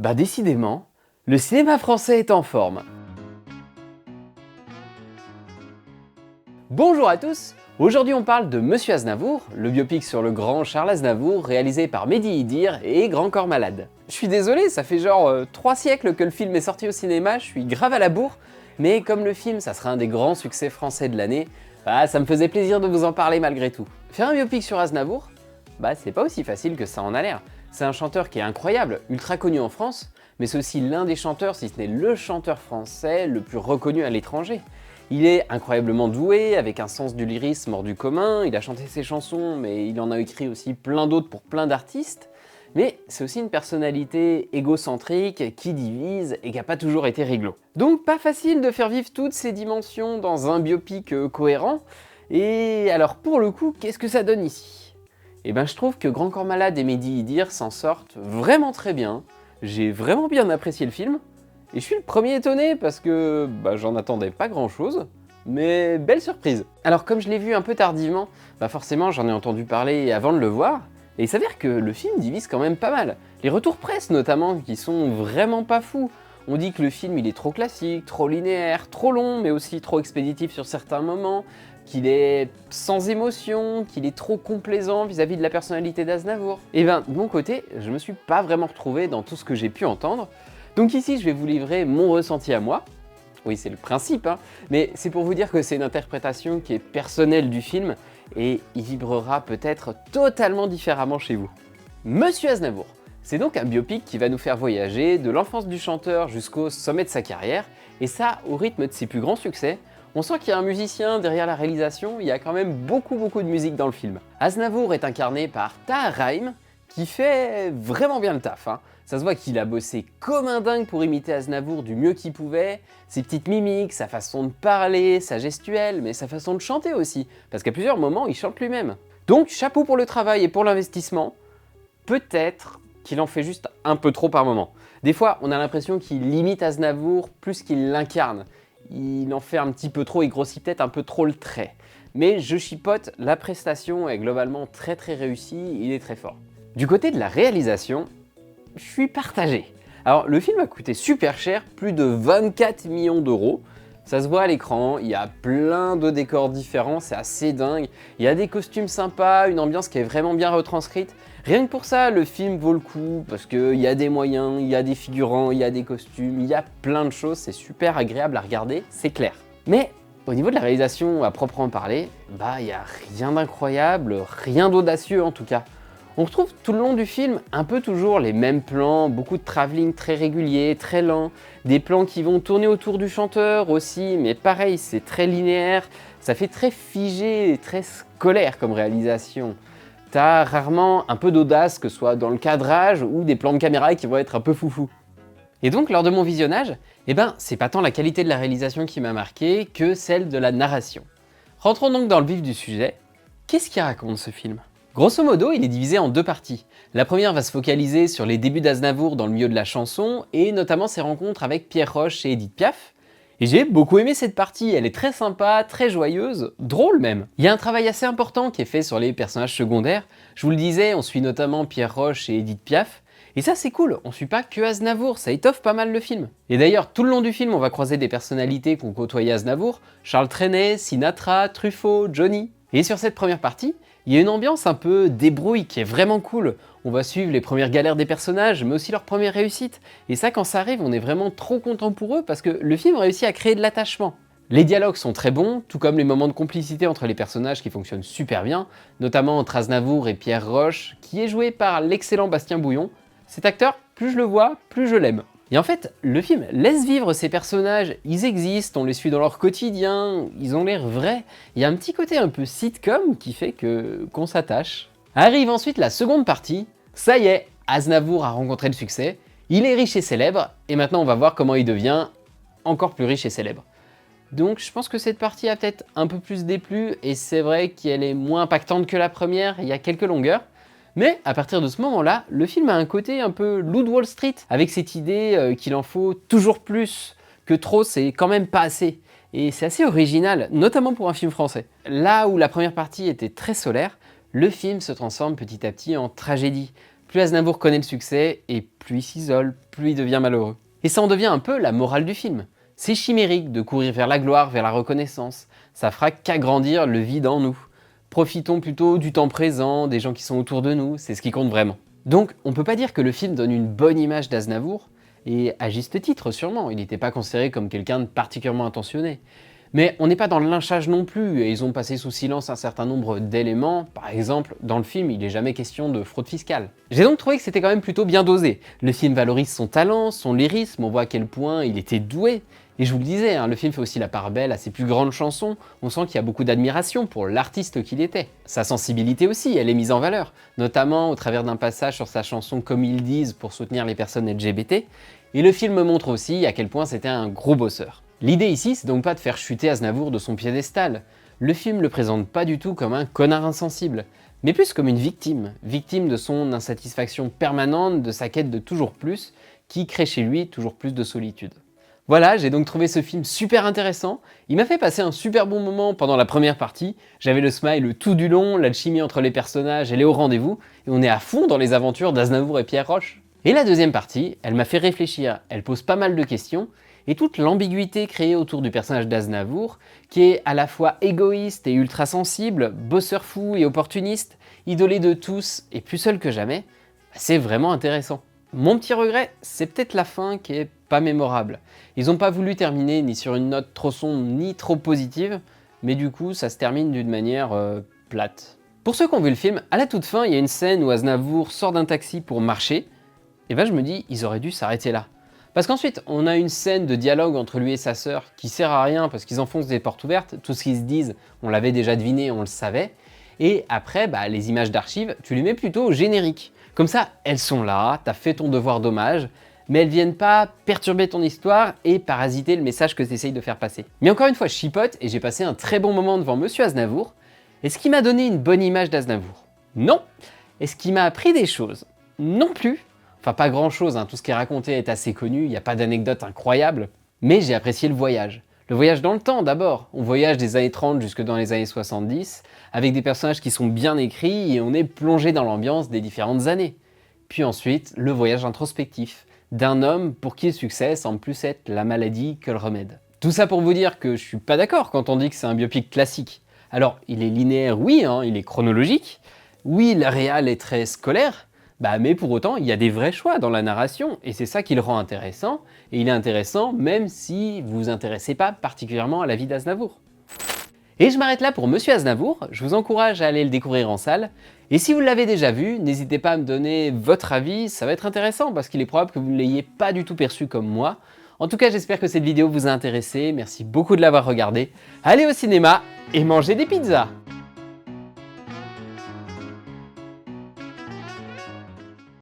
Bah décidément, le cinéma français est en forme. Bonjour à tous, aujourd'hui on parle de Monsieur Aznavour, le biopic sur le grand Charles Aznavour réalisé par Mehdi Idir et Grand Corps Malade. Je suis désolé, ça fait genre 3 siècles que le film est sorti au cinéma, je suis grave à la bourre, mais comme le film ça sera un des grands succès français de l'année, bah ça me faisait plaisir de vous en parler malgré tout. Faire un biopic sur Aznavour, bah c'est pas aussi facile que ça en a l'air. C'est un chanteur qui est incroyable, ultra connu en France, mais c'est aussi l'un des chanteurs, si ce n'est le chanteur français le plus reconnu à l'étranger. Il est incroyablement doué, avec un sens du lyrisme hors du commun, il a chanté ses chansons, mais il en a écrit aussi plein d'autres pour plein d'artistes. Mais c'est aussi une personnalité égocentrique qui divise et qui n'a pas toujours été réglo. Donc pas facile de faire vivre toutes ces dimensions dans un biopic cohérent. Et alors pour le coup, qu'est-ce que ça donne ici ? Eh ben je trouve que Grand Corps Malade et Mehdi Idir s'en sortent vraiment très bien. J'ai vraiment bien apprécié le film. Et je suis le premier étonné parce que j'en attendais pas grand chose. Mais belle surprise. Alors comme je l'ai vu un peu tardivement, forcément j'en ai entendu parler avant de le voir. Et il s'avère que le film divise quand même pas mal. Les retours presse notamment, qui sont vraiment pas fous. On dit que le film il est trop classique, trop linéaire, trop long, mais aussi trop expéditif sur certains moments, qu'il est sans émotion, qu'il est trop complaisant vis-à-vis de la personnalité d'Aznavour. Et de mon côté, je me suis pas vraiment retrouvé dans tout ce que j'ai pu entendre. Donc ici, je vais vous livrer mon ressenti à moi. Oui, c'est le principe, mais c'est pour vous dire que c'est une interprétation qui est personnelle du film et il vibrera peut-être totalement différemment chez vous. Monsieur Aznavour, c'est donc un biopic qui va nous faire voyager de l'enfance du chanteur jusqu'au sommet de sa carrière, et ça au rythme de ses plus grands succès. On sent qu'il y a un musicien derrière la réalisation, il y a quand même beaucoup de musique dans le film. Aznavour est incarné par Tahar Rahim, qui fait vraiment bien le taf. Ça se voit qu'il a bossé comme un dingue pour imiter Aznavour du mieux qu'il pouvait, ses petites mimiques, sa façon de parler, sa gestuelle, mais sa façon de chanter aussi, parce qu'à plusieurs moments, il chante lui-même. Donc chapeau pour le travail et pour l'investissement, peut-être qu'il en fait juste un peu trop par moment. Des fois, on a l'impression qu'il imite Aznavour plus qu'il l'incarne. Il en fait un petit peu trop, il grossit peut-être un peu trop le trait. Mais je chipote, la prestation est globalement très réussie, il est très fort. Du côté de la réalisation, je suis partagé. Alors le film a coûté super cher, plus de 24 millions d'euros. Ça se voit à l'écran, il y a plein de décors différents, c'est assez dingue. Il y a des costumes sympas, une ambiance qui est vraiment bien retranscrite. Rien que pour ça, le film vaut le coup, parce qu'il y a des moyens, il y a des figurants, il y a des costumes, il y a plein de choses, c'est super agréable à regarder, c'est clair. Mais au niveau de la réalisation à proprement parler, il n'y a rien d'incroyable, rien d'audacieux en tout cas. On retrouve tout le long du film un peu toujours les mêmes plans, beaucoup de travelling très régulier, très lent, des plans qui vont tourner autour du chanteur aussi, mais pareil, c'est très linéaire, ça fait très figé et très scolaire comme réalisation. T'as rarement un peu d'audace, que ce soit dans le cadrage ou des plans de caméra qui vont être un peu foufou. Et donc lors de mon visionnage, c'est pas tant la qualité de la réalisation qui m'a marqué que celle de la narration. Rentrons donc dans le vif du sujet. Qu'est-ce qu'il raconte ce film ? Grosso modo, il est divisé en 2 parties. La première va se focaliser sur les débuts d'Aznavour dans le milieu de la chanson, et notamment ses rencontres avec Pierre Roche et Édith Piaf. Et j'ai beaucoup aimé cette partie, elle est très sympa, très joyeuse, drôle même. Il y a un travail assez important qui est fait sur les personnages secondaires. Je vous le disais, on suit notamment Pierre Roche et Édith Piaf. Et ça c'est cool, on suit pas que Aznavour, ça étoffe pas mal le film. Et d'ailleurs, tout le long du film, on va croiser des personnalités qu'ont côtoyé Aznavour, Charles Trenet, Sinatra, Truffaut, Johnny. Et sur cette première partie, il y a une ambiance un peu débrouille qui est vraiment cool. On va suivre les premières galères des personnages, mais aussi leurs premières réussites. Et ça, quand ça arrive, on est vraiment trop content pour eux parce que le film réussit à créer de l'attachement. Les dialogues sont très bons, tout comme les moments de complicité entre les personnages qui fonctionnent super bien, notamment entre Aznavour et Pierre Roche, qui est joué par l'excellent Bastien Bouillon. Cet acteur, plus je le vois, plus je l'aime. Et en fait, le film laisse vivre ces personnages, ils existent, on les suit dans leur quotidien, ils ont l'air vrais. Il y a un petit côté un peu sitcom qui fait qu'on s'attache. Arrive ensuite la seconde partie, ça y est, Aznavour a rencontré le succès, il est riche et célèbre, et maintenant on va voir comment il devient encore plus riche et célèbre. Donc je pense que cette partie a peut-être un peu plus déplu, et c'est vrai qu'elle est moins impactante que la première, il y a quelques longueurs. Mais à partir de ce moment-là, le film a un côté un peu Loup de Wall Street, avec cette idée qu'il en faut toujours plus, que trop c'est quand même pas assez. Et c'est assez original, notamment pour un film français. Là où la première partie était très solaire, le film se transforme petit à petit en tragédie. Plus Aznavour connaît le succès, et plus il s'isole, plus il devient malheureux. Et ça en devient un peu la morale du film. C'est chimérique de courir vers la gloire, vers la reconnaissance. Ça fera qu'agrandir le vide en nous. Profitons plutôt du temps présent, des gens qui sont autour de nous, c'est ce qui compte vraiment. Donc on peut pas dire que le film donne une bonne image d'Aznavour, et à juste titre sûrement, il n'était pas considéré comme quelqu'un de particulièrement intentionné. Mais on n'est pas dans le lynchage non plus, et ils ont passé sous silence un certain nombre d'éléments. Par exemple, dans le film, il n'est jamais question de fraude fiscale. J'ai donc trouvé que c'était quand même plutôt bien dosé. Le film valorise son talent, son lyrisme, on voit à quel point il était doué. Et je vous le disais, le film fait aussi la part belle à ses plus grandes chansons, on sent qu'il y a beaucoup d'admiration pour l'artiste qu'il était. Sa sensibilité aussi, elle est mise en valeur, notamment au travers d'un passage sur sa chanson Comme ils disent pour soutenir les personnes LGBT, et le film montre aussi à quel point c'était un gros bosseur. L'idée ici, c'est donc pas de faire chuter Aznavour de son piédestal. Le film le présente pas du tout comme un connard insensible, mais plus comme une victime de son insatisfaction permanente, de sa quête de toujours plus, qui crée chez lui toujours plus de solitude. Voilà, j'ai donc trouvé ce film super intéressant, il m'a fait passer un super bon moment pendant la première partie, j'avais le smile tout du long, l'alchimie entre les personnages, elle est au rendez-vous, et on est à fond dans les aventures d'Aznavour et Pierre Roche. Et la deuxième partie, elle m'a fait réfléchir, elle pose pas mal de questions, et toute l'ambiguïté créée autour du personnage d'Aznavour, qui est à la fois égoïste et ultra sensible, bosseur fou et opportuniste, idolé de tous et plus seul que jamais, c'est vraiment intéressant. Mon petit regret, c'est peut-être la fin qui est pas mémorable. Ils n'ont pas voulu terminer ni sur une note trop sombre ni trop positive, mais du coup ça se termine d'une manière plate. Pour ceux qui ont vu le film, à la toute fin, il y a une scène où Aznavour sort d'un taxi pour marcher, et ben je me dis, ils auraient dû s'arrêter là. Parce qu'ensuite, on a une scène de dialogue entre lui et sa sœur qui sert à rien parce qu'ils enfoncent des portes ouvertes, tout ce qu'ils se disent, on l'avait déjà deviné, on le savait, et après, les images d'archives, tu les mets plutôt au générique. Comme ça, elles sont là, t'as fait ton devoir d'hommage, mais elles viennent pas perturber ton histoire et parasiter le message que tu essayes de faire passer. Mais encore une fois, je chipote et j'ai passé un très bon moment devant Monsieur Aznavour. Est-ce qu'il m'a donné une bonne image d'Aznavour? Non. Est-ce qu'il m'a appris des choses? Non plus. Enfin, pas grand-chose, tout ce qui est raconté est assez connu, il n'y a pas d'anecdotes incroyables. Mais j'ai apprécié le voyage. Le voyage dans le temps d'abord. On voyage des années 30 jusque dans les années 70, avec des personnages qui sont bien écrits et on est plongé dans l'ambiance des différentes années. Puis ensuite, le voyage introspectif, d'un homme pour qui le succès semble plus être la maladie que le remède. Tout ça pour vous dire que je suis pas d'accord quand on dit que c'est un biopic classique. Alors, il est linéaire, oui, il est chronologique, oui, la réal est très scolaire, mais pour autant, il y a des vrais choix dans la narration, et c'est ça qui le rend intéressant, et il est intéressant même si vous vous intéressez pas particulièrement à la vie d'Aznavour. Et je m'arrête là pour Monsieur Aznavour, je vous encourage à aller le découvrir en salle, et si vous l'avez déjà vu, n'hésitez pas à me donner votre avis, ça va être intéressant parce qu'il est probable que vous ne l'ayez pas du tout perçu comme moi. En tout cas, j'espère que cette vidéo vous a intéressé, merci beaucoup de l'avoir regardée, allez au cinéma et mangez des pizzas!